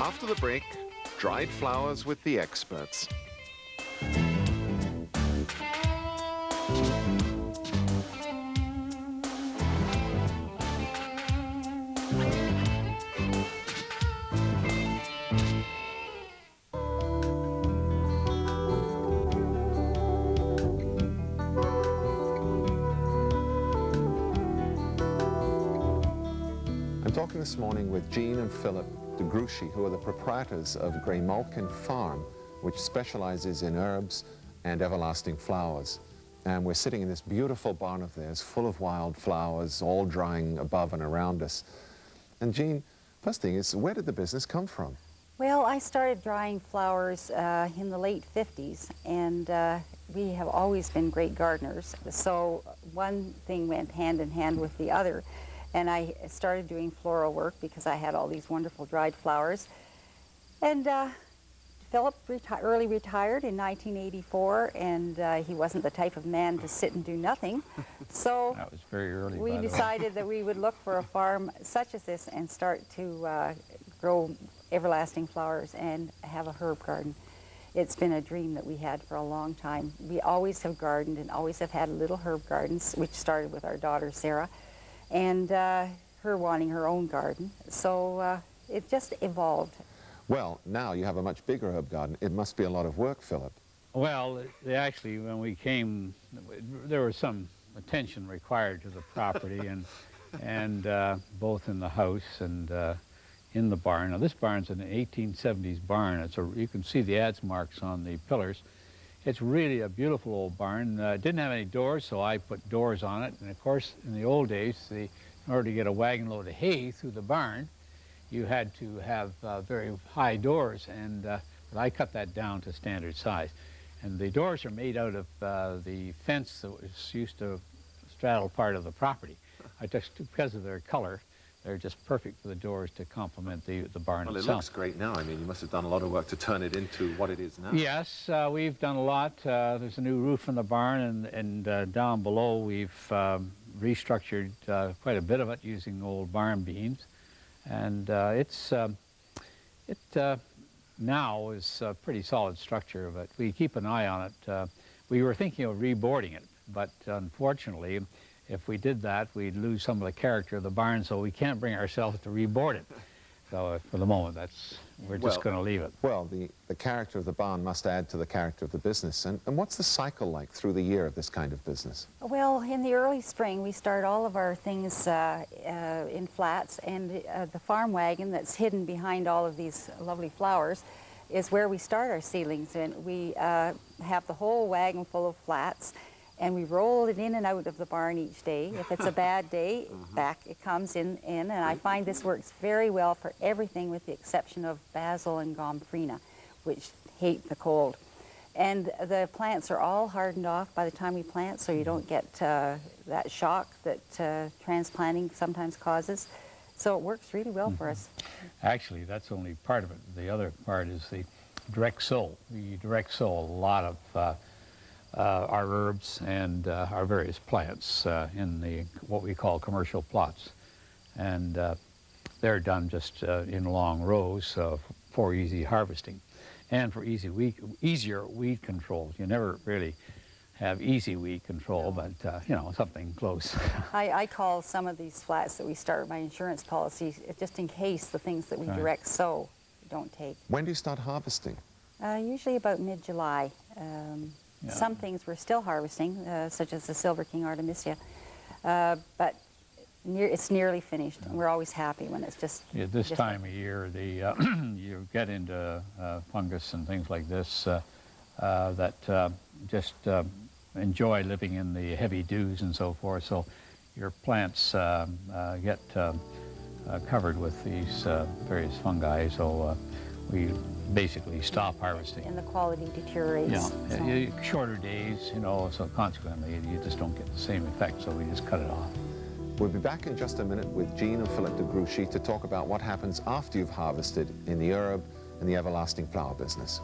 After the break, dried flowers with the experts. I'm talking this morning with Jean and Philip de Gruchy, who are the proprietors of Graymalkin Farm, which specializes in herbs and everlasting flowers. And we're sitting in this beautiful barn of theirs, full of wild flowers, all drying above and around us. And Jean, first thing is, where did the business come from? Well, I started drying flowers in the late 50s, and we have always been great gardeners. So one thing went hand in hand with the other. And I started doing floral work because I had all these wonderful dried flowers. And Philip early retired in 1984, and he wasn't the type of man to sit and do nothing. So that was very early. We decided that we would look for a farm such as this and start to grow everlasting flowers and have a herb garden. It's been a dream that we had for a long time. We always have gardened and always have had little herb gardens, which started with our daughter Sarah, and her wanting her own garden. So it just evolved. Well, now you have a much bigger herb garden. It must be a lot of work, Philip. Well, actually, when we came, there was some attention required to the property, and both in the house and in the barn. Now, this barn's an 1870s barn. You can see the adze marks on the pillars. It's really a beautiful old barn. It didn't have any doors, so I put doors on it. And of course, in the old days, in order to get a wagon load of hay through the barn, you had to have very high doors, and but I cut that down to standard size. And the doors are made out of the fence that was used to straddle part of the property. Because of their color, they're just perfect for the doors to complement the barn itself. Well, it looks great now. I mean, you must have done a lot of work to turn it into what it is now. Yes, we've done a lot. There's a new roof in the barn, and down below we've restructured quite a bit of it using old barn beams. And it now is a pretty solid structure, but we keep an eye on it. We were thinking of reboarding it, but unfortunately, if we did that, we'd lose some of the character of the barn, so we can't bring ourselves to reboard it. So for the moment, we're just going to leave it. Well, the character of the barn must add to the character of the business. And what's the cycle like through the year of this kind of business? Well, in the early spring, we start all of our things in flats, and the farm wagon that's hidden behind all of these lovely flowers is where we start our seedlings. And we have the whole wagon full of flats, and we roll it in and out of the barn each day. If it's a bad day, back it comes in, and I find this works very well for everything with the exception of basil and gomphrena, which hate the cold. And the plants are all hardened off by the time we plant, so you don't get that shock that transplanting sometimes causes. So it works really well for us. Actually, that's only part of it. The other part is the direct sow. We direct sow a lot of our herbs and our various plants in what we call commercial plots. And they're done just in long rows for easy harvesting and for easier weed control. You never really have easy weed control, but you know, something close. I call some of these flats that we start my insurance policy just in case the things that we direct sow don't take. When do you start harvesting? Usually about mid-July. Yeah. Some things we're still harvesting, such as the Silver King Artemisia, but it's nearly finished, and we're always happy when it's just... Yeah, this time of year, you get into fungus and things like this that just enjoy living in the heavy dews and so forth, so your plants get covered with these various fungi, so we basically stop harvesting. And the quality deteriorates. Yeah, so. Shorter days, you know, so consequently you just don't get the same effect, so we just cut it off. We'll be back in just a minute with Jean and Philip de Gruchy to talk about what happens after you've harvested in the herb and the everlasting flower business.